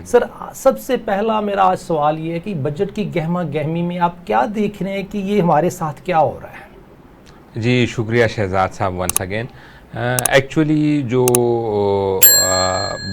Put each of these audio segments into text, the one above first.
سر سب سے پہلا میرا آج سوال یہ ہے کہ بجٹ کی گہما گہمی میں آپ کیا دیکھ رہے ہیں کہ یہ ہمارے ساتھ کیا ہو رہا ہے؟ جی شکریہ شہزاد صاحب ونس اگین. ایکچولی جو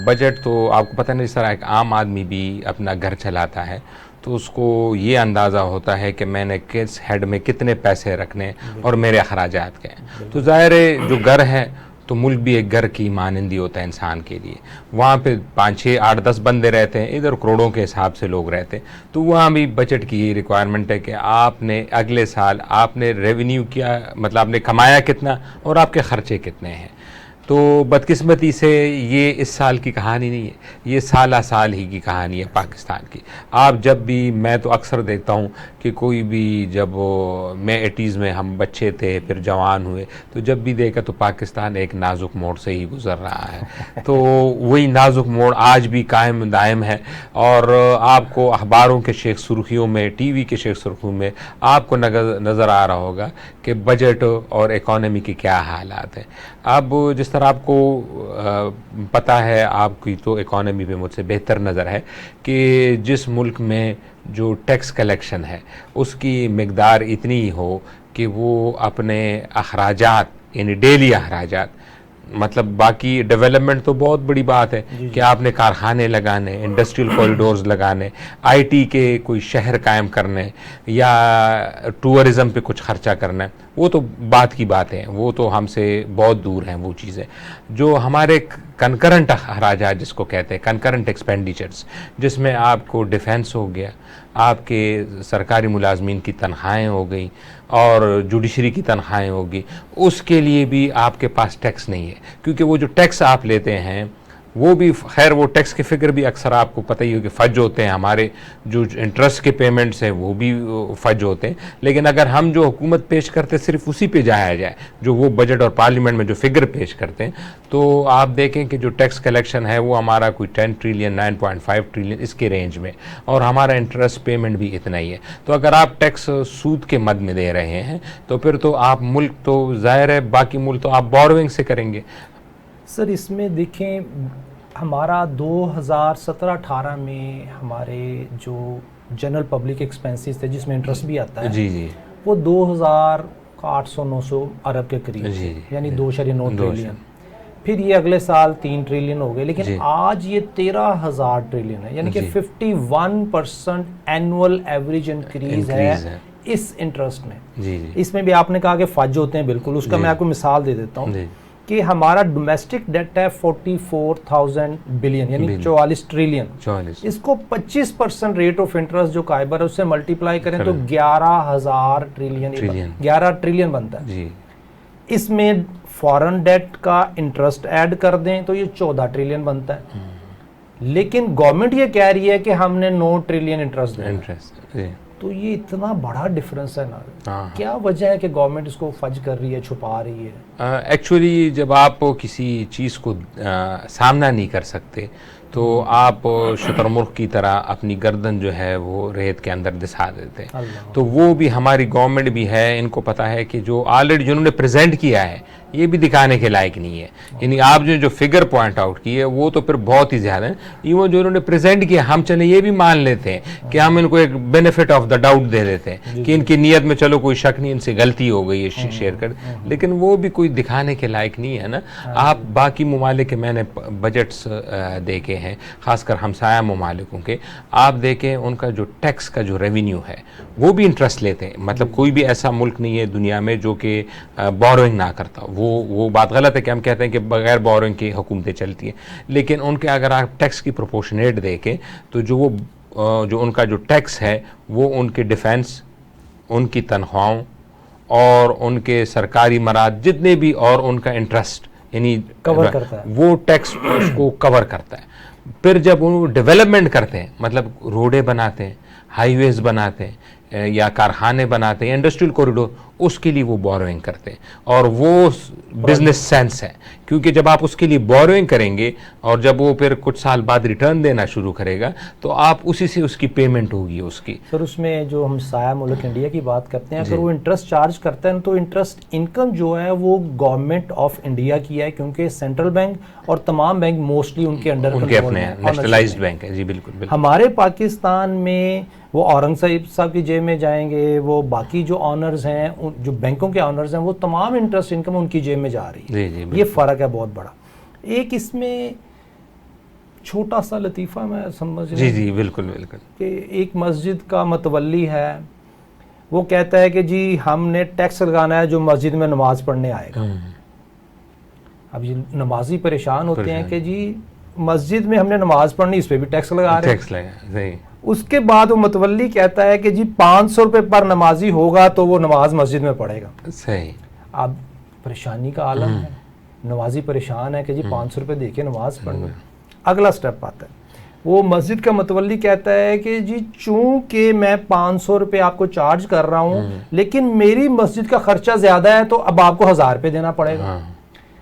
بجٹ تو آپ کو پتہ نہیں سر، ایک عام آدمی بھی اپنا گھر چلاتا ہے تو اس کو یہ اندازہ ہوتا ہے کہ میں نے کس ہیڈ میں کتنے پیسے رکھنے اور میرے اخراجات کے ہیں. تو ظاہر ہے جو گھر ہے تو ملک بھی ایک گھر کی مانندی ہوتا ہے انسان کے لیے. وہاں پہ 5 6 8 10 بندے رہتے ہیں، ادھر کروڑوں کے حساب سے لوگ رہتے ہیں. تو وہاں بھی بجٹ کی یہ ریکوائرمنٹ ہے کہ آپ نے اگلے سال آپ نے ریونیو کیا، مطلب آپ نے کمایا کتنا اور آپ کے خرچے کتنے ہیں. تو بدقسمتی سے یہ اس سال کی کہانی نہیں ہے، یہ سالہ سال ہی کی کہانی ہے پاکستان کی. آپ جب بھی، میں تو اکثر دیکھتا ہوں کہ کوئی بھی جب میں 80s میں ہم بچے تھے پھر جوان ہوئے تو جب بھی دیکھا تو پاکستان ایک نازک موڑ سے ہی گزر رہا ہے. تو وہی نازک موڑ آج بھی قائم دائم ہے، اور آپ کو اخباروں کے شیخ سرخیوں میں، ٹی وی کے شیخ سرخیوں میں آپ کو نظر آ رہا ہوگا کہ بجٹ اور اکانومی کے کیا حالات ہیں. اب جس طرح آپ کو پتہ ہے، آپ کی تو اکانومی پہ مجھ سے بہتر نظر ہے کہ جس ملک میں جو ٹیکس کلیکشن ہے اس کی مقدار اتنی ہو کہ وہ اپنے اخراجات یعنی ڈیلی اخراجات، مطلب باقی ڈیولپمنٹ تو بہت بڑی بات ہے کہ آپ نے کارخانے لگانے، انڈسٹریل کوریڈورز لگانے، آئی ٹی کے کوئی شہر قائم کرنے، یا ٹورزم پہ کچھ خرچہ کرنا ہے، وہ تو بات کی بات ہے، وہ تو ہم سے بہت دور ہیں وہ چیزیں. جو ہمارے کنکرنٹ اخراجات جس کو کہتے ہیں، کنکرنٹ ایکسپینڈیچرز، جس میں آپ کو ڈیفینس ہو گیا، آپ کے سرکاری ملازمین کی تنخواہیں ہو گئیں اور جوڈیشری کی تنخواہیں ہوگی، اس کے لیے بھی آپ کے پاس ٹیکس نہیں ہے. کیونکہ وہ جو ٹیکس آپ لیتے ہیں وہ بھی، خیر وہ ٹیکس کے فگر بھی اکثر آپ کو پتہ ہی ہو کہ فج ہوتے ہیں. ہمارے جو انٹرسٹ کے پیمنٹس ہیں وہ بھی فج ہوتے ہیں. لیکن اگر ہم جو حکومت پیش کرتے صرف اسی پہ جایا جائے، جو وہ بجٹ اور پارلیمنٹ میں جو فگر پیش کرتے ہیں، تو آپ دیکھیں کہ جو ٹیکس کلیکشن ہے وہ ہمارا کوئی 10 ٹریلین 9.5 ٹریلین اس کے رینج میں، اور ہمارا انٹرسٹ پیمنٹ بھی اتنا ہی ہے. تو اگر آپ ٹیکس سود کے مد میں دے رہے ہیں تو پھر تو آپ ملک تو ظاہر ہے باقی ملک تو آپ بوروئنگ سے کریں گے. سر اس میں دیکھیں، ہمارا 2017-18 میں ہمارے جو جنرل پبلک ایکسپینسز تھے جس میں انٹرسٹ بھی آتا ہے، جی وہ 2800-900 ارب کے قریب، یعنی 2.9 ٹریلین. پھر یہ اگلے سال 3 ٹریلین ہو گئے، لیکن آج یہ 13,000 ٹریلین ہے، یعنی کہ 51% اینول ایوریج انکریز ہے اس انٹرسٹ میں. اس میں بھی آپ نے کہا کہ فج ہوتے ہیں، بالکل اس کا میں آپ کو مثال دے دیتا ہوں کہ ہمارا ڈومیسٹک ڈیٹ ہے 44,000 بلین یعنی 44 ٹریلین. اس کو 25% ریٹ آف انٹرسٹ جو قائبر ہے اس سے ملٹیپلائی کریں تو 11,000 ٹریلین 11 ٹریلین بنتا ہے. اس میں فورن ڈیٹ کا انٹرسٹ ایڈ کر دیں تو یہ 14 ٹریلین بنتا ہے. لیکن گورنمنٹ یہ کہہ رہی ہے کہ ہم نے 9 ٹریلین انٹرسٹ دیا. تو یہ اتنا بڑا ڈفرنس ہے نا، کیا وجہ ہے کہ گورنمنٹ اس کو فج کر رہی ہے، چھپا رہی ہے؟ ایکچولی جب آپ کسی چیز کو سامنا نہیں کر سکتے تو آپ شتر مرغ کی طرح اپنی گردن جو ہے وہ ریت کے اندر دسا دیتے ہیں. تو وہ بھی ہماری گورنمنٹ بھی ہے، ان کو پتہ ہے کہ جو آلریڈی جنہوں نے پریزنٹ کیا ہے یہ بھی دکھانے کے لائق نہیں ہے. یعنی آپ جو فگر پوائنٹ آؤٹ کیے وہ تو پھر بہت ہی زیادہ ہیں. ایون جو انہوں نے پریزنٹ کیا، ہم چلیں یہ بھی مان لیتے ہیں کہ ہم ان کو ایک بینیفٹ آف دا ڈاؤٹ دے دیتے ہیں کہ ان کی نیت میں چلو کوئی شک نہیں، ان سے غلطی ہو گئی ہے شیئر کر، لیکن وہ بھی کوئی دکھانے کے لائق نہیں ہے نا. آپ باقی ممالک کے میں نے بجٹس دیکھے ہیں، خاص کر ہمسایہ ممالکوں کے، آپ دیکھیں ان کا جو ٹیکس کا جو ریونیو ہے وہ بھی انٹرسٹ لیتے ہیں. مطلب کوئی بھی ایسا ملک نہیں ہے دنیا میں جو کہ بوروئنگ نہ کرتا. وہ بات غلط ہے کہ ہم کہتے ہیں کہ بغیر بوروئنگ کی حکومتیں چلتی ہیں، لیکن ان کے اگر آپ ٹیکس کی پروپورشنیٹ دیکھیں تو جو ان کا جو ٹیکس ہے وہ ان کے ڈیفینس، ان کی تنخواہوں اور ان کے سرکاری مراد جتنے بھی، اور ان کا انٹرسٹ یعنی کور کرتا ہے، وہ ٹیکس اس کو کور کرتا ہے. پھر جب وہ ڈیولپمنٹ کرتے ہیں، مطلب روڈیں بناتے ہیں، ہائی ویز بناتے ہیں، یا کارخانے بناتے ہیں, انڈسٹریل کوریڈور, اس کے لیے وہ بوروئنگ کرتے ہیں, اور وہ بزنس سینس ہے, کیونکہ جب آپ اس کے لیے بوروئنگ کریں گے اور جب وہ پھر کچھ سال بعد ریٹرن دینا شروع کرے گا تو آپ اسی سے اس کی پیمنٹ ہوگی اس کی. سر اس میں جو ہم سایہ ملک انڈیا کی بات کرتے ہیں, اگر وہ انٹرسٹ چارج کرتا ہے تو انٹرسٹ انکم جو ہے وہ گورنمنٹ آف انڈیا کی ہے, کیونکہ سینٹرل بینک اور تمام بینک موسٹلی ان کے انڈر ان کے اپنے نیشنلائزڈ بینک ہے. جی بالکل. ہمارے پاکستان میں وہ اورنگ صاحب کی جیب میں جائیں گے, وہ باقی جو آنرز ہیں, جو بینکوں کے آنرز ہیں, وہ تمام انٹرسٹ انکم ان کی جیب میں جا رہی ہے. یہ فرق ہے بہت بڑا. ایک اس میں چھوٹا سا لطیفہ میں سمجھ رہا ہوں. جی بالکل بالکل. کہ ایک مسجد کا متولی ہے, وہ کہتا ہے کہ جی ہم نے ٹیکس لگانا ہے جو مسجد میں نماز پڑھنے آئے گا. اب یہ نمازی پریشان ہوتے ہیں کہ جی مسجد میں ہم نے نماز پڑھنی, اس پہ بھی ٹیکس لگا رہے ہیں. اس کے بعد وہ متولی کہتا ہے کہ جی 500 روپے پر نمازی ہوگا تو وہ نماز مسجد میں پڑھے گا. صحیح. اب پریشانی کا عالم ہے, نمازی پریشان ہے کہ جی 500 روپے دے کے نماز پڑھنا. اگلا سٹیپ آتا ہے, وہ مسجد کا متولی کہتا ہے کہ جی چونکہ میں 500 روپے آپ کو چارج کر رہا ہوں لیکن میری مسجد کا خرچہ زیادہ ہے تو اب آپ کو 1000 روپے دینا پڑے گا.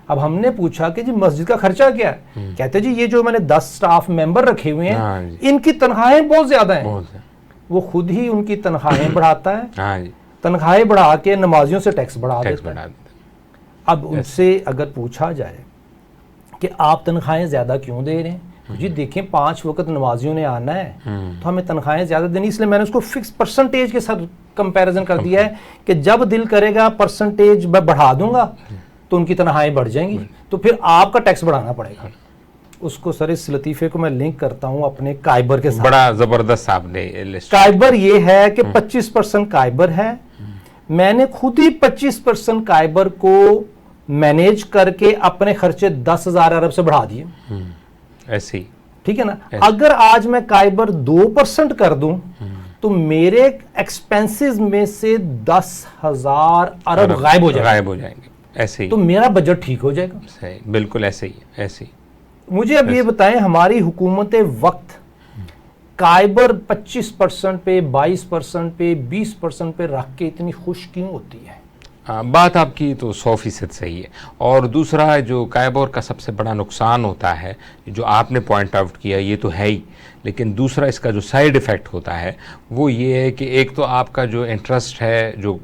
اب ہم نے پوچھا کہ جی مسجد کا خرچہ کیا ہے, کہتے جی یہ جو میں نے 10 سٹاف ممبر رکھے ہوئے ہیں ان کی تنخواہیں بہت زیادہ ہیں. وہ خود ہی ان کی تنخواہیں بڑھاتا ہے, تنخواہیں بڑھا کے نمازیوں سے ٹیکس بڑھا دیتا ہے. اب ان سے اگر پوچھا جائے کہ آپ تنخواہیں زیادہ کیوں دے رہے ہیں, جی دیکھیں 5 وقت نمازیوں نے آنا ہے تو ہمیں تنخواہیں زیادہ دینی, اس لیے میں نے اس کو فکس پرسنٹیج کے ساتھ کمپیریزن کر دیا ہے کہ جب دل کرے گا پرسنٹیج میں بڑھا دوں گا تو ان کی تنخواہیں بڑھ جائیں گی, تو پھر آپ کا ٹیکس بڑھانا پڑے گا. اس کو سر اس لطیفے کو میں لنک کرتا ہوں اپنے کائبر کے ساتھ. بڑا زبردست آپ نے کائبر یہ ہے کہ 25% کائبر ہے, میں نے خود ہی 25% کائبر کو مینیج کر کے اپنے خرچے 10,000 ارب سے بڑھا دیے. ایسے ہی ٹھیک ہے نا. اگر آج میں کائبر 2% کر دوں تو میرے ایکسپینسز میں سے 10,000 ارب غائب ہو جائیں گے. ایسے ہی تو میرا بجٹ ٹھیک ہو جائے گا. صحیح, بالکل ایسے ہی. ایسے ہی مجھے اب یہ بتائیں, ہماری حکومت وقت کائبر 25% پہ 22% پہ 20% پہ رکھ کے اتنی خوش کیوں ہوتی ہے؟ بات آپ کی تو 100% صحیح ہے. اور دوسرا جو کائبر کا سب سے بڑا نقصان ہوتا ہے جو آپ نے پوائنٹ آؤٹ کیا یہ تو ہے ہی, لیکن دوسرا اس کا جو سائیڈ ایفیکٹ ہوتا ہے وہ یہ ہے کہ ایک تو آپ کا جو انٹرسٹ ہے جو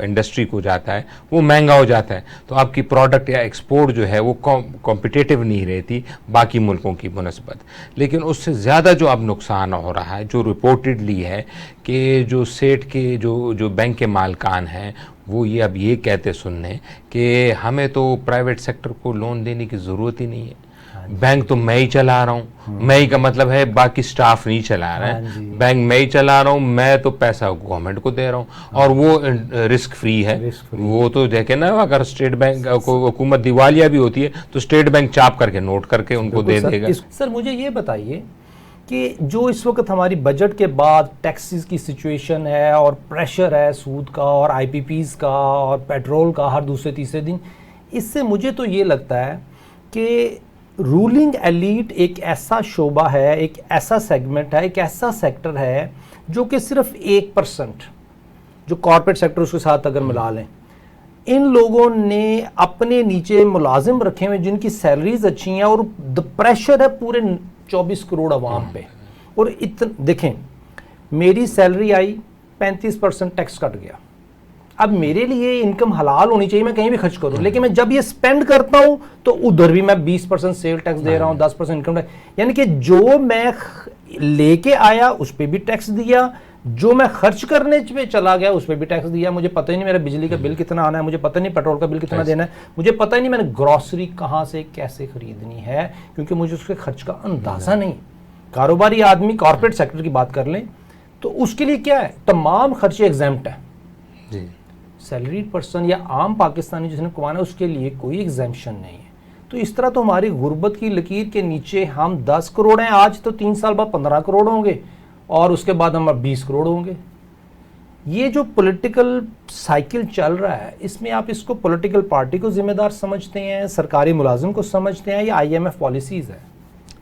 انڈسٹری کو جاتا ہے وہ مہنگا ہو جاتا ہے, تو آپ کی پروڈکٹ یا ایکسپورٹ جو ہے وہ کمپٹیٹیو نہیں رہتی باقی ملکوں کی بنسبت. لیکن اس سے زیادہ جو اب نقصان ہو رہا ہے جو رپورٹڈلی ہے کہ جو سیٹ کے جو بینک کے مالکان ہیں وہ یہ اب یہ کہتے سننے کہ ہمیں تو پرائیویٹ سیکٹر کو لون دینے کی ضرورت ہی نہیں ہے, بینک تو میں ہی چلا رہا ہوں. میں ہی کا مطلب ہے باقی سٹاف نہیں چلا رہا ہے, بینک میں ہی چلا رہا ہوں, میں تو پیسہ گورنمنٹ کو دے رہا ہوں اور وہ رسک فری ہے. وہ تو دیکھیں نا, اگر اسٹیٹ بینک کو حکومت دیوالیہ بھی ہوتی ہے تو اسٹیٹ بینک چاپ کر کے نوٹ کر کے ان کو دے دے گا. سر مجھے یہ بتائیے کہ جو اس وقت ہماری بجٹ کے بعد ٹیکسز کی سچویشن ہے اور پریشر ہے سود کا اور آئی پی پیز کا اور پیٹرول کا ہر دوسرے تیسرے دن, اس سے مجھے تو یہ لگتا ہے کہ رولنگ ایلیٹ ایک ایسا شعبہ ہے, ایک ایسا سیگمنٹ ہے, ایک ایسا سیکٹر ہے جو کہ صرف 1% جو کارپوریٹ سیکٹر اس کے ساتھ اگر ملا لیں, ان لوگوں نے اپنے نیچے ملازم رکھے ہوئے جن کی سیلریز اچھی ہیں اور پریشر ہے پورے 24 کروڑ عوام پہ. اور دیکھیں میری سیلری آئی 35% ٹیکس کٹ گیا, اب میرے لیے انکم حلال ہونی چاہیے, میں کہیں بھی خرچ کروں, لیکن میں جب یہ سپینڈ کرتا ہوں تو ادھر بھی میں 20% سیل ٹیکس دے رہا ہوں, 10% انکم ٹیکس, یعنی کہ جو میں لے کے آیا اس پہ بھی ٹیکس دیا, جو میں خرچ کرنے پہ چلا گیا اس پہ بھی ٹیکس دیا. مجھے پتہ ہی نہیں میرا بجلی کا بل کتنا آنا ہے, مجھے پتہ نہیں پیٹرول کا بل کتنا دینا ہے, مجھے پتہ ہی نہیں میں نے گروسری کہاں سے کیسے خریدنی ہے, کیونکہ مجھے اس کے خرچ کا اندازہ نہیں. کاروباری آدمی کارپوریٹ سیکٹر کی بات کر لیں تو اس کے لیے کیا ہے, تمام خرچے ایگزیمپٹ ہیں. سیلریڈ پرسن یا عام پاکستانی جس نے کمانا ہے اس کے لیے کوئی ایگزیمپشن نہیں ہے. تو اس طرح تو ہماری غربت کی لکیر کے نیچے ہم 10 کروڑ ہیں آج, تو 3 سال بعد 15 کروڑ ہوں گے اور اس کے بعد ہم 20 کروڑ ہوں گے. یہ جو پولیٹیکل سائیکل چل رہا ہے اس میں آپ اس کو پولیٹیکل پارٹی کو ذمہ دار سمجھتے ہیں, سرکاری ملازم کو سمجھتے ہیں, یا آئی ایم ایف پالیسیز ہے؟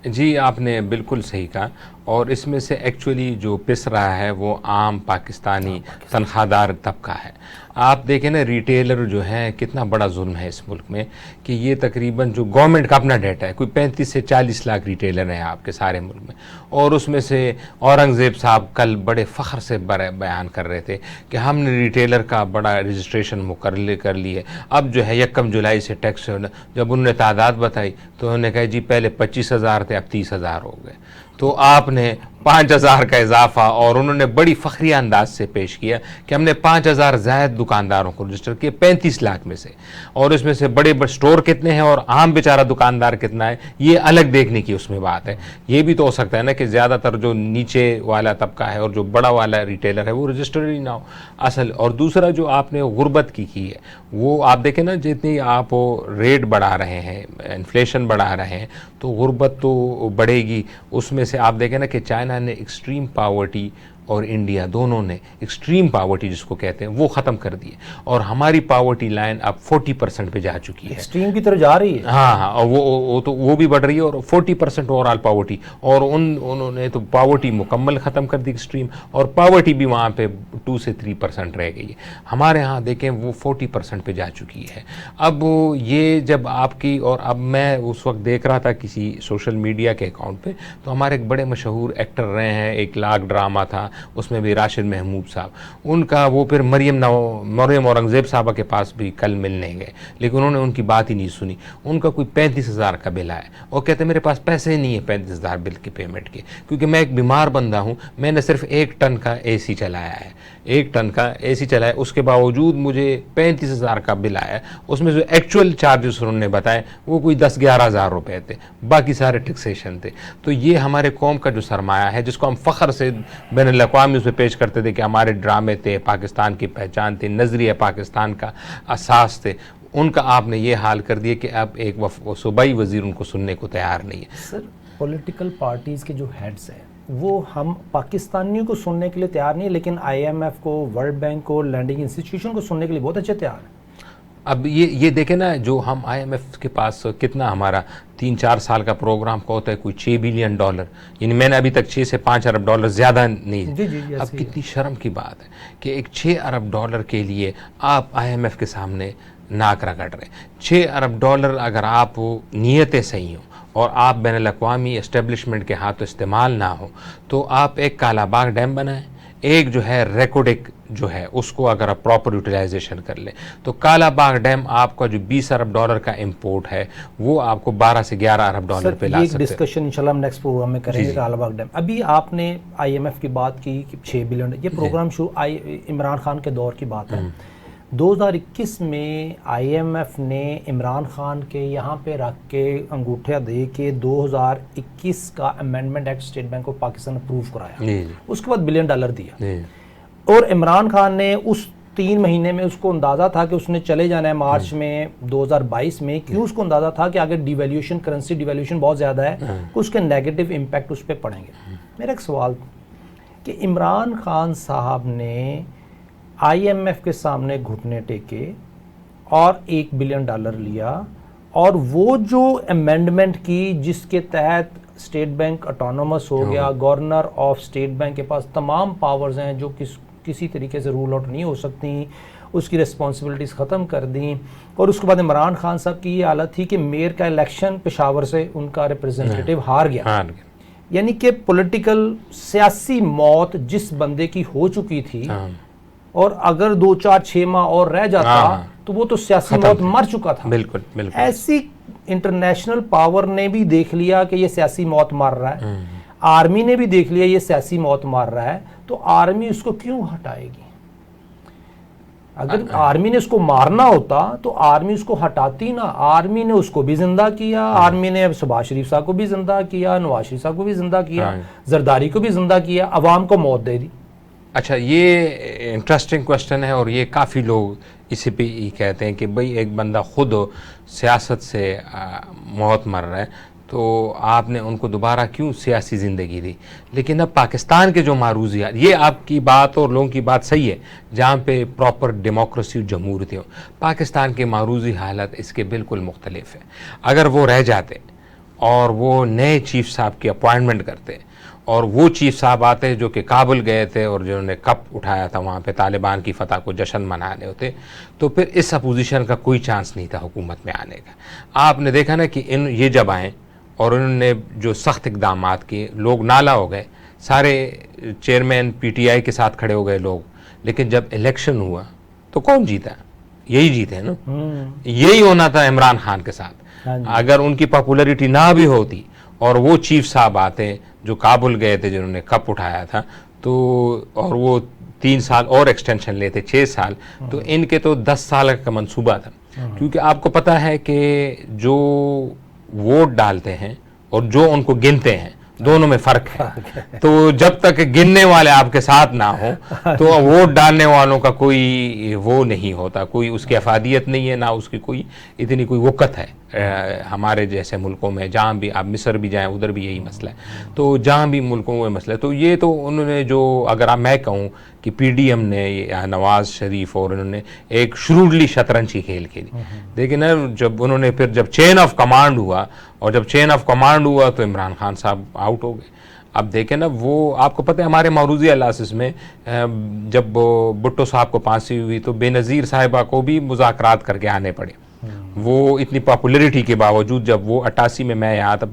جی آپ نے بالکل صحیح کہا، اور اس میں سے ایکچولی جو پس رہا ہے وہ عام پاکستانی تنخواہ دار طبقہ ہے. آپ دیکھیں نا ریٹیلر جو ہے کتنا بڑا ظلم ہے اس ملک میں، کہ یہ تقریباً جو گورنمنٹ کا اپنا ڈیٹا ہے کوئی 35 سے 40 لاکھ ریٹیلر ہیں آپ کے سارے ملک میں، اور اس میں سے اورنگزیب صاحب کل بڑے فخر سے بیان کر رہے تھے کہ ہم نے ریٹیلر کا بڑا رجسٹریشن مکمل کر لی ہے، اب جو ہے 1 جولائی سے ٹیکس. جب انہوں نے تعداد بتائی تو انہوں نے کہا جی پہلے 25,000 تھے اب 30,000 ہو گئے. تو آپ نے 5,000 کا اضافہ، اور انہوں نے بڑی فخریہ انداز سے پیش کیا کہ ہم نے 5,000 زائد دکانداروں کو رجسٹر کیے 35 لاکھ میں سے، اور اس میں سے بڑے بڑے سٹور کتنے ہیں اور عام بیچارہ دکاندار کتنا ہے یہ الگ دیکھنے کی اس میں بات ہے. یہ بھی تو ہو سکتا ہے نا کہ زیادہ تر جو نیچے والا طبقہ ہے اور جو بڑا والا ریٹیلر ہے وہ رجسٹر ہی نہ ہو اصل. اور دوسرا جو آپ نے غربت کی ہے وہ آپ دیکھیں نا، جتنی آپ ریٹ بڑھا رہے ہیں، انفلیشن بڑھا رہے ہیں، تو غربت تو بڑھے گی. اس میں سے آپ دیکھیں نا کہ چائنا نے ایکسٹریم پاورٹی اور انڈیا دونوں نے ایکسٹریم پاورٹی جس کو کہتے ہیں وہ ختم کر دی ہے، اور ہماری پاورٹی لائن اب 40% پہ جا چکی ہے، ایکسٹریم کی طرف جا رہی ہے. ہاں اور وہ بھی بڑھ رہی ہے، اور 40% اوور آل پاورٹی، اور انہوں نے تو پاورٹی مکمل ختم کر دی ایکسٹریم، اور پاورٹی بھی وہاں پہ 2 سے 3% رہ گئی ہے. ہمارے ہاں دیکھیں وہ 40% پہ جا چکی ہے. اب یہ جب آپ کی، اور اب میں اس وقت دیکھ رہا تھا کسی سوشل میڈیا کے اکاؤنٹ پہ، تو ہمارے ایک بڑے مشہور ایکٹر رہے ہیں، ایک لاکھ ڈرامہ تھا اس میں بھی راشد محمود صاحب، ان کا وہ پھر مریم اورنگزیب صاحبہ کے پاس بھی کل ملنے گئے، لیکن انہوں نے ان کی بات ہی نہیں سنی. ان کا کوئی 35,000 کا بل آیا اور کہتے ہیں میرے پاس پیسے نہیں ہیں 35,000 بل کی پیمنٹ کے، کیونکہ میں ایک بیمار بندہ ہوں، میں نے صرف 1 ٹن کا اے سی چلایا ہے، 1 ٹن کا اے سی چلایا، اس کے باوجود مجھے 35,000 کا بل آیا. اس میں جو ایکچوئل چارجز انہوں نے بتائے وہ کوئی 10-11,000 روپے تھے، باقی سارے ٹیکسیشن تھے. تو یہ ہمارے قوم کا جو سرمایہ ہے جس کو ہم فخر سے بین الاقوامی اس میں پیش کرتے تھے کہ ہمارے ڈرامے تھے، پاکستان کی پہچان تھی، نظریہ پاکستان کا اساس تھے، ان کا آپ نے یہ حال کر دیا کہ اب ایک صوبائی وزیر ان کو سننے کو تیار نہیں ہے. سر پولیٹیکل پارٹیز کے جو ہیڈز ہیں وہ ہم پاکستانیوں کو سننے کے لیے تیار نہیں، لیکن IMF کو، ورلڈ بینک کو، لینڈنگ انسٹیٹیوشن کو سننے کے لیے بہت اچھے تیار ہیں. اب یہ دیکھیں نا، جو ہم IMF کے پاس کتنا ہمارا 3-4 سال کا پروگرام کا ہوتا ہے کوئی $6 بلین، یعنی میں نے ابھی تک 6 سے 5 ارب ڈالر زیادہ نہیں. جی اب کتنی شرم کی بات ہے کہ ایک 6 ارب ڈالر کے لیے آپ IMF کے سامنے ناک رگڑ رہے ہیں. 6 ارب ڈالر اگر آپ نیتیں صحیح ہوں اور آپ بین الاقوامی اسٹیبلشمنٹ کے ہاتھوں استعمال نہ ہو تو آپ ایک کالا باغ ڈیم بنائیں، ایک جو ہے ریکوڈک جو ہے اس کو اگر آپ پراپر یوٹیلائزیشن کر لیں تو کالا باغ ڈیم آپ کا جو 20 ارب ڈالر کا امپورٹ ہے وہ آپ کو 12 سے 11 ارب ڈالر پہ لا سکتے ہیں. ایک ڈسکشن انشاءاللہ ہم نیکسٹ پروگرام میں کریں گے کالا باغ ڈیم. ابھی آپ نے IMF کی بات کی کہ 6 بلین، یہ پروگرام عمران خان کے دور کی بات ہے. 2021 میں IMF نے عمران خان کے یہاں پہ رکھ کے انگوٹھا دے کے 2021 کا amendment act state bank of Pakistan approve کرایا، اس کے بعد $1 بلین دیا. اور عمران خان نے اس 3 مہینے میں اس کو اندازہ تھا کہ اس نے چلے جانا ہے مارچ میں 2022 میں. کیوں اس کو اندازہ تھا کہ اگر ڈیویلیوشن، کرنسی ڈیویلیوشن بہت زیادہ ہے تو اس کے نیگیٹو امپیکٹ اس پہ پڑیں گے. میرا ایک سوال کہ عمران خان صاحب نے IMF کے سامنے گھٹنے ٹیکے اور $1 بلین لیا، اور وہ جو امینڈمنٹ کی جس کے تحت اسٹیٹ بینک اٹانومس ہو گیا، گورنر آف اسٹیٹ بینک کے پاس تمام پاورز ہیں جو کسی طریقے سے رول آؤٹ نہیں ہو سکتی، اس کی ریسپانسبلٹیز ختم کر دیں. اور اس کے بعد عمران خان صاحب کی یہ حالت تھی کہ میئر کا الیکشن پشاور سے ان کا ریپرزینٹیٹیو ہار گیا. یعنی کہ پولیٹیکل سیاسی موت جس بندے کی ہو چکی تھی، اور اگر 2-4-6 ماہ اور رہ جاتا تو وہ تو سیاسی موت مر چکا تھا. بالکل ایسی انٹرنیشنل پاور نے بھی دیکھ لیا کہ یہ سیاسی موت مار رہا ہے، آرمی نے بھی دیکھ لیا یہ سیاسی موت مار رہا ہے، تو آرمی اس کو کیوں ہٹائے گی؟ اگر آرمی نے اس کو مارنا ہوتا تو آرمی اس کو ہٹاتی نا. آرمی نے اس کو بھی زندہ کیا، آرمی نے شہباز شریف صاحب کو بھی زندہ کیا، نواز شریف صاحب کو بھی زندہ کیا، زرداری کو بھی زندہ کیا، عوام کو موت دے دی. اچھا، یہ انٹرسٹنگ کوشچن ہے، اور یہ کافی لوگ اسی پہ ہی کہتے ہیں کہ بھئی ایک بندہ خود سیاست سے موت مر رہا ہے تو آپ نے ان کو دوبارہ کیوں سیاسی زندگی دی. لیکن اب پاکستان کے جو معروضیات، یہ آپ کی بات اور لوگوں کی بات صحیح ہے جہاں پہ پراپر ڈیموکریسی اور جمہوریت ہو، پاکستان کے معروضی حالت اس کے بالکل مختلف ہے. اگر وہ رہ جاتے اور وہ نئے چیف صاحب کی اپوائنٹمنٹ کرتے اور وہ چیف صاحب آتے جو کہ کابل گئے تھے اور جنہوں نے کپ اٹھایا تھا وہاں پہ طالبان کی فتح کو جشن منانے ہوتے، تو پھر اس اپوزیشن کا کوئی چانس نہیں تھا حکومت میں آنے کا. آپ نے دیکھا نا کہ یہ جب آئیں اور انہوں نے جو سخت اقدامات کیے، لوگ نالا ہو گئے، سارے چیئرمین پی ٹی آئی کے ساتھ کھڑے ہو گئے لوگ. لیکن جب الیکشن ہوا تو کون جیتا؟ یہی جیتے نا. یہی ہونا تھا عمران خان کے ساتھ. اگر ان کی پاپولرٹی نہ بھی ہوتی اور وہ چیف صاحب آتے جو کابل گئے تھے جنہوں نے کپ اٹھایا تھا، تو اور وہ 3 سال اور ایکسٹینشن لیتے 6 سال، تو ان کے تو 10 سال کا منصوبہ تھا. کیونکہ آپ کو پتہ ہے کہ جو ووٹ ڈالتے ہیں اور جو ان کو گنتے ہیں دونوں میں فرق ہے. تو جب تک گننے والے آپ کے ساتھ نہ ہوں تو ووٹ ڈالنے والوں کا کوئی وہ نہیں ہوتا، کوئی اس کی افادیت نہیں ہے، نہ اس کی کوئی اتنی کوئی وقت ہے. ہمارے جیسے ملکوں میں جہاں بھی آپ مصر بھی جائیں ادھر بھی یہی مسئلہ ہے. تو جہاں بھی ملکوں میں مسئلہ ہے، تو یہ تو انہوں نے جو، اگر میں کہوں کہ پی ڈی ایم نے نواز شریف اور انہوں نے ایک شروڈلی شطرنج کی کھیل کھیلی. لیکن جب انہوں نے پھر جب چین آف کمانڈ ہوا، اور جب چین آف کمانڈ ہوا تو عمران خان صاحب آؤٹ ہو گئے. اب دیکھیں نا، وہ آپ کو پتہ ہے ہمارے موروثی الاسس میں جب بھٹو صاحب کو پھانسی ہوئی تو بے نظیر صاحبہ کو بھی مذاکرات کر کے آنے پڑے. وہ اتنی پاپولرٹی کے باوجود، جب وہ 88 میں یہاں تھا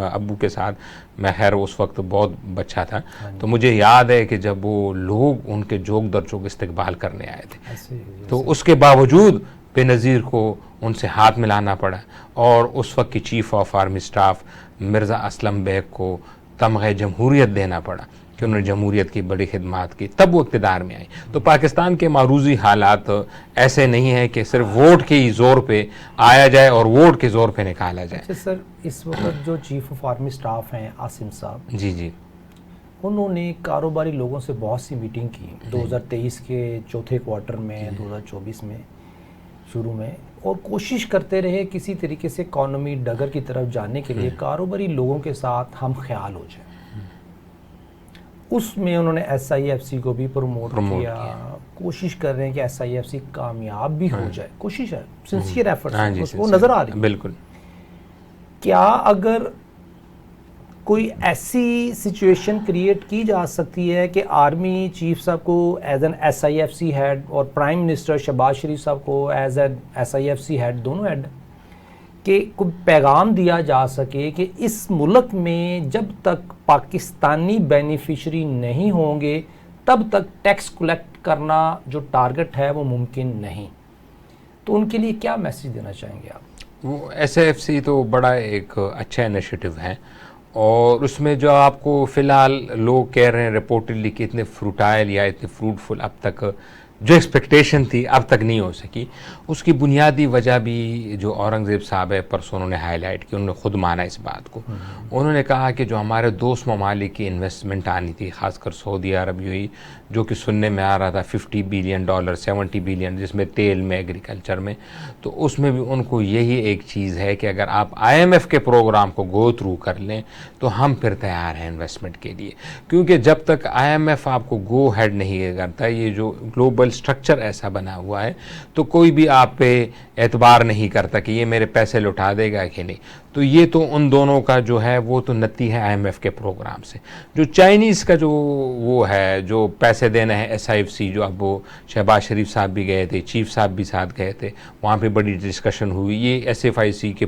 ابو کے ساتھ، میں خیر اس وقت بہت بچہ تھا، تو مجھے یاد ہے کہ جب وہ لوگ ان کے جوگ در جوگ استقبال کرنے آئے تھے، تو اس کے باوجود بے نظیر کو ان سے ہاتھ ملانا پڑا. اور اس وقت کی chief of army staff Mirza Aslam Beg کو تمغہ جمہوریت دینا پڑا کہ انہوں نے جمہوریت کی بڑی خدمات کی، تب وہ اقتدار میں آئی. تو پاکستان کے معروضی حالات ایسے نہیں ہیں کہ صرف ووٹ کے ہی زور پہ آیا جائے اور ووٹ کے زور پہ نکالا جائے. اچھا سر، اس وقت جو چیف آف آرمی سٹاف ہیں عاصم صاحب، جی انہوں نے کاروباری لوگوں سے بہت سی میٹنگ کی 2023 کے چوتھے کوارٹر میں، 2024 میں شروع میں، اور کوشش کرتے رہے کسی طریقے سے اکانومی ڈگر کی طرف جانے کے لیے کاروباری لوگوں کے ساتھ ہم خیال ہو جائیں. اس میں انہوں نے ایس آئی ایف سی کو بھی پروموٹ کیا. کوشش کر رہے ہیں کہ ایس آئی ایف سی کامیاب بھی ہو جائے. کوشش ہے، سنسیئر ایفرٹس وہ نظر آ رہی. بالکل. کیا اگر کوئی ایسی سچویشن کریٹ کی جا سکتی ہے کہ آرمی چیف صاحب کو as N S I F C head اور پرائم منسٹر شہباز شریف صاحب کو as N S I F C head, دونوں ہیڈ، کہ کوئی پیغام دیا جا سکے کہ اس ملک میں جب تک پاکستانی بینیفیشری نہیں ہوں گے تب تک ٹیکس کلیکٹ کرنا جو ٹارگٹ ہے وہ ممکن نہیں. تو ان کے لیے کیا میسیج دینا چاہیں گے آپ؟ وہ ایس ایف سی تو بڑا ایک اچھا انیشیٹو ہے، اور اس میں جو آپ کو فی الحال لوگ کہہ رہے ہیں رپورٹڈلی کہ اتنے فروٹائل یا اتنے فروٹفل اب تک جو ایکسپیکٹیشن تھی اب تک نہیں ہو سکی. اس کی بنیادی وجہ بھی جو اورنگزیب صاحب ہے پرسوں انہوں نے ہائی لائٹ کی، انہوں نے خود مانا اس بات کو. انہوں نے کہا کہ جو ہمارے دوست ممالک کی انویسٹمنٹ آنی تھی، خاص کر سعودی عرب UAE، جو کہ سننے میں آ رہا تھا $50 بلین 70 بلین، جس میں تیل میں، ایگریکلچر میں، تو اس میں بھی ان کو یہی ایک چیز ہے کہ اگر آپ IMF کے پروگرام کو گو تھرو کر لیں تو ہم پھر تیار ہیں انویسٹمنٹ کے لیے. کیونکہ جب تک IMF آپ کو گو ہیڈ نہیں کرتا، یہ جو گلوبل سٹرکچر ایسا بنا ہوا ہے، تو کوئی بھی آپ پہ اعتبار نہیں کرتا کہ یہ میرے پیسے لوٹا دے گا کہ نہیں. تو یہ تو ان دونوں کا جو ہے وہ تو نتی ہے IMF کے پروگرام سے. جو چائنیز کا جو وہ ہے جو پیسے دینا ہے SIFC، جو اب وہ شہباز شریف صاحب بھی گئے تھے، چیف صاحب بھی ساتھ گئے تھے، وہاں پہ بڑی ڈسکشن ہوئی، یہ SFIC کے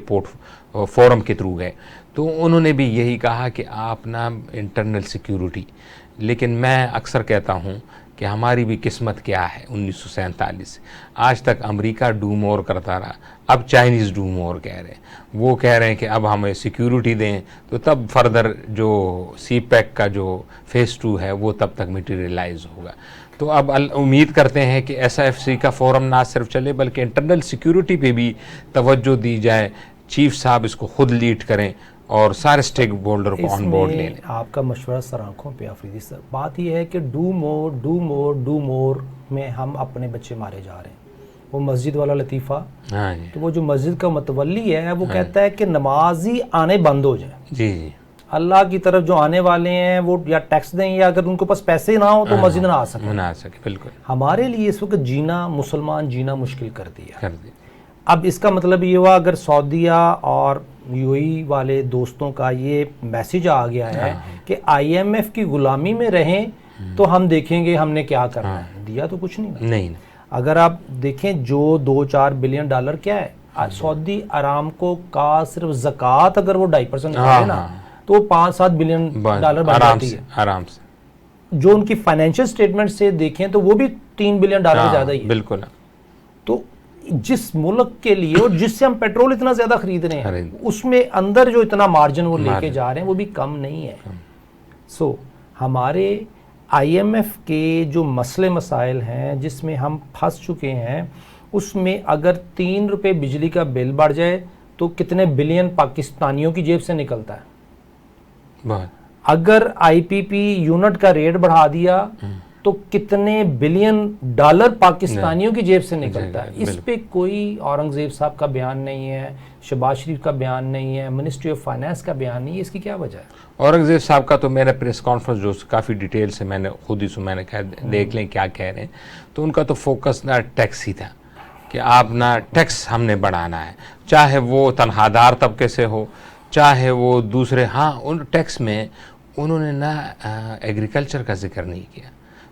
فورم کے تھرو گئے. تو انہوں نے بھی یہی کہا کہ آپ نا انٹرنل سیکیورٹی، لیکن میں اکثر کہتا ہوں کہ ہماری بھی قسمت کیا ہے. 1947 سے آج تک امریکہ ڈو مور کرتا رہا، اب چائنیز ڈو مور کہہ رہے ہیں. وہ کہہ رہے ہیں کہ اب ہمیں سیکیورٹی دیں، تو تب فردر جو سی پیک کا جو فیز 2 ہے وہ تب تک میٹیریلائز ہوگا. تو اب امید کرتے ہیں کہ SIFC کا فورم نہ صرف چلے بلکہ انٹرنل سیکیورٹی پہ بھی توجہ دی جائے. چیف صاحب اس کو خود لیڈ کریں اور سارے سٹیک ہولڈر کو آن بورڈ لے لیں. آپ کا مشورہ سر آنکھوں پہ آفریدی صاحب. بات یہ ہے کہ do more do more do more میں ہم اپنے بچے مارے جا رہے ہیں. وہ مسجد والا لطیفہ، تو وہ جو مسجد کا متولی ہے وہ کہتا ہے کہ نمازی آنے بند ہو جائیں. جی اللہ کی طرف جو آنے والے ہیں وہ یا ٹیکس دیں، یا اگر ان کے پاس پیسے نہ ہو تو مسجد نہ آ سکے. بالکل. ہمارے لیے اس وقت جینا، مسلمان جینا مشکل کر دیا. اب اس کا مطلب یہ ہوا اگر سعودیہ اور UAE والے دوستوں کا یہ میسج آ گیا ہے کہ IMF کی غلامی میں رہیں تو ہم دیکھیں گے ہم نے کیا کرنا ہے. دیا تو کچھ نہیں. اگر آپ دیکھیں جو 2-4 بلین ڈالر کیا ہے سعودی ارامکو کا صرف زکوٰۃ اگر وہ 2.5% نکالے نا تو 5-7 بلین ڈالر بن جاتی ہے آرام سے. جو ان کی فائنینشیل سٹیٹمنٹ سے دیکھیں تو وہ بھی 3 بلین ڈالر زیادہ ہی ہے. بالکل. تو جس ملک کے لیے اور جس سے ہم پیٹرول اتنا زیادہ خرید رہے ہیں اس میں اندر جو اتنا مارجن وہ لے کے جا رہے ہیں وہ بھی کم نہیں ہے. سو ہمارے IMF کے جو مسئلے مسائل ہیں جس میں ہم پھنس چکے ہیں اس میں اگر 3 روپے بجلی کا بل بڑھ جائے تو کتنے بلین پاکستانیوں کی جیب سے نکلتا ہے. اگر IPP یونٹ کا ریٹ بڑھا دیا تو کتنے بلین ڈالر پاکستانیوں کی جیب سے نکلتا ہے. اس پہ کوئی اورنگزیب صاحب کا بیان نہیں ہے, شہباز شریف کا بیان نہیں ہے, منسٹری آف فائنانس کا بیان نہیں ہے. اس کی کیا وجہ ہے؟ اورنگزیب صاحب کا تو میں نے پریس کانفرنس جو کافی ڈیٹیل سے میں نے خود ہی میں نے کہا دیکھ لیں کیا کہہ رہے ہیں. تو ان کا تو فوکس نہ ٹیکس ہی تھا کہ آپ نہ ٹیکس ہم نے بڑھانا ہے, چاہے وہ تنخواہ دار طبقے سے ہو چاہے وہ دوسرے. ان ٹیکس میں انہوں نے نہ ایگریکلچر کا ذکر نہیں کیا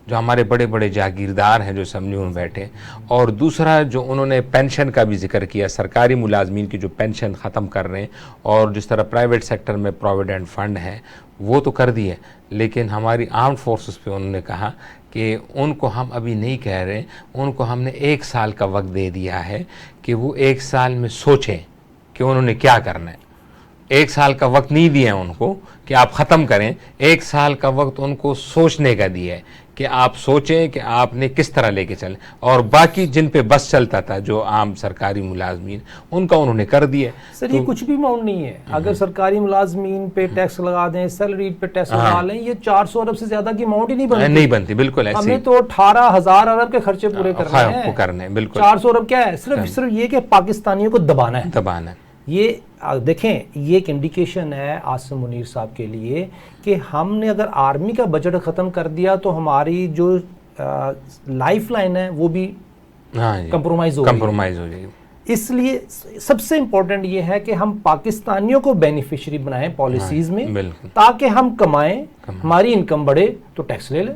جو ہمارے بڑے بڑے جاگیردار ہیں جو اسمبلیوں میں بیٹھے, اور دوسرا جو انہوں نے پینشن کا بھی ذکر کیا, سرکاری ملازمین کی جو پینشن ختم کر رہے ہیں اور جس طرح پرائیویٹ سیکٹر میں پروویڈنٹ فنڈ ہے وہ تو کر دیے, لیکن ہماری آرمڈ فورسز پہ انہوں نے کہا کہ ان کو ہم ابھی نہیں کہہ رہے, ان کو ہم نے 1 سال کا وقت دے دیا ہے کہ وہ 1 سال میں سوچیں کہ انہوں نے کیا کرنا ہے. 1 سال کا وقت نہیں دیا ان کو کہ آپ ختم کریں, 1 سال کا وقت ان کو سوچنے کا دیا ہے کہ آپ سوچیں کہ آپ نے کس طرح لے کے چلیں. اور باقی جن پہ بس چلتا تھا جو عام سرکاری ملازمین ان کا انہوں نے کر دیا. سر یہ کچھ بھی اماؤنٹ نہیں ہے. اگر سرکاری ملازمین پہ ٹیکس لگا دیں, سیلری پہ ٹیکس لگا لیں, یہ 400 ارب سے زیادہ کی اماؤنٹ ہی نہیں بنتی. بالکل ایسے ہمیں تو 18,000 ارب کے خرچے پورے کرنے ہیں. بالکل 400 ارب کیا ہے؟ صرف یہ کہ پاکستانیوں کو دبانا ہے. یہ دیکھیں یہ ایک انڈیکیشن ہے عاصم منیر صاحب کے لیے کہ ہم نے اگر آرمی کا بجٹ ختم کر دیا تو ہماری جو لائف لائن ہے وہ بھی کمپرومائز ہو جائے گی. اس لیے سب سے امپورٹنٹ یہ ہے کہ ہم پاکستانیوں کو بینیفیشری بنائیں پالیسیز میں تاکہ ہم کمائیں, ہماری انکم بڑھے تو ٹیکس لے لیں.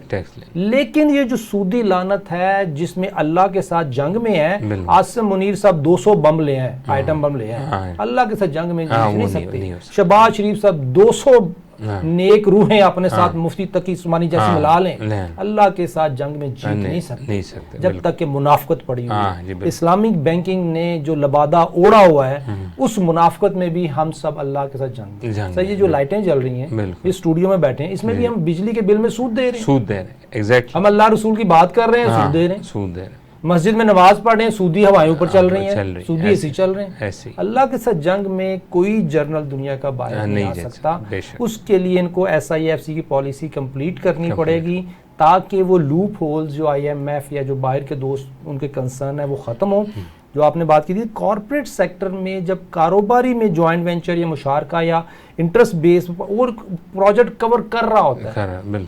لیکن یہ جو سودی لعنت ہے جس میں اللہ کے ساتھ جنگ میں ہے, عاصم منیر صاحب 200 بم لے ہیں, آئٹم بم لے ہیں, اللہ کے ساتھ جنگ میں جیت نہیں سکتے. شہباز شریف صاحب 200 نیک روحیں اپنے ساتھ مفتی تقی عثمانی جیسے ملا لیں, اللہ کے ساتھ جنگ میں جیت نہیں سکتے جب تک کہ منافقت پڑی ہوئی. اسلامک بینکنگ نے جو لبادہ اوڑا ہوا ہے اس منافقت میں بھی ہم سب اللہ کے ساتھ جنگ. سر یہ جو لائٹیں جل رہی ہیں یہ اسٹوڈیو میں بیٹھے ہیں اس میں بھی ہم بجلی کے بل میں سود دے رہے ہیں. ہم اللہ رسول کی بات کر رہے ہیں, سود دے رہے ہیں. مسجد میں نماز پڑھ رہے ہیں, سودی ہوائیوں پر چل رہی ہیں, سودی اے سی چل رہے ہیں. اللہ کے ساتھ جنگ میں کوئی جرنل دنیا کا باہر نہیں آ سکتا. اس کے لیے ان کو SIFC کی پالیسی کمپلیٹ کرنی پڑے گی تاکہ وہ لوپ ہولز جو IMF یا جو باہر کے دوست ان کے کنسرن ہے وہ ختم ہو. جو آپ نے بات کی تھی کارپوریٹ سیکٹر میں جب کاروباری میں جوائنٹ وینچر یا مشارکہ یا انٹرسٹ بیس اور پروجیکٹ کور کر رہا ہوتا ہے,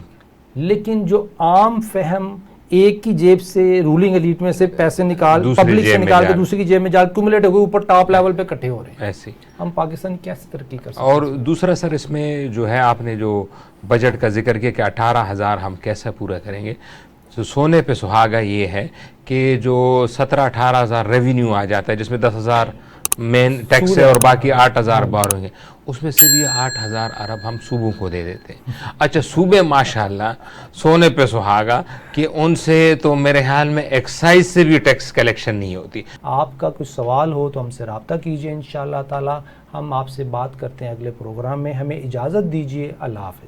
لیکن جو عام فہم ایک کی جیب سے رولنگ ایلیٹ میں سے پیسے نکال پبلک سے نکال کے دوسری کی جیب میں جا کیومولیٹ ہو گئے اوپر ٹاپ لیول پہ اکٹھے ہو رہے ہیں. ایسے ہم پاکستان کیسے ترقی کر سکتے ہیں؟ اور دوسرا سر اس میں جو ہے آپ نے جو بجٹ کا ذکر کیا کہ 18,000 ہم کیسے پورا کریں گے, تو سونے پہ سہاگا یہ ہے کہ جو 17-18 ہزار ریونیو آ جاتا ہے جس میں 10,000 مین ٹیکس ہے اور باقی 8,000 باروں گے, اس میں سے بھی 8,000 ارب ہم صوبوں کو دے دیتے ہیں. اچھا صوبے ماشاءاللہ سونے پہ سہاگا کہ ان سے تو میرے خیال میں ایکسائز سے بھی ٹیکس کلیکشن نہیں ہوتی. آپ کا کچھ سوال ہو تو ہم سے رابطہ کیجئے انشاءاللہ تعالی. ہم آپ سے بات کرتے ہیں اگلے پروگرام میں. ہمیں اجازت دیجئے. اللہ حافظ.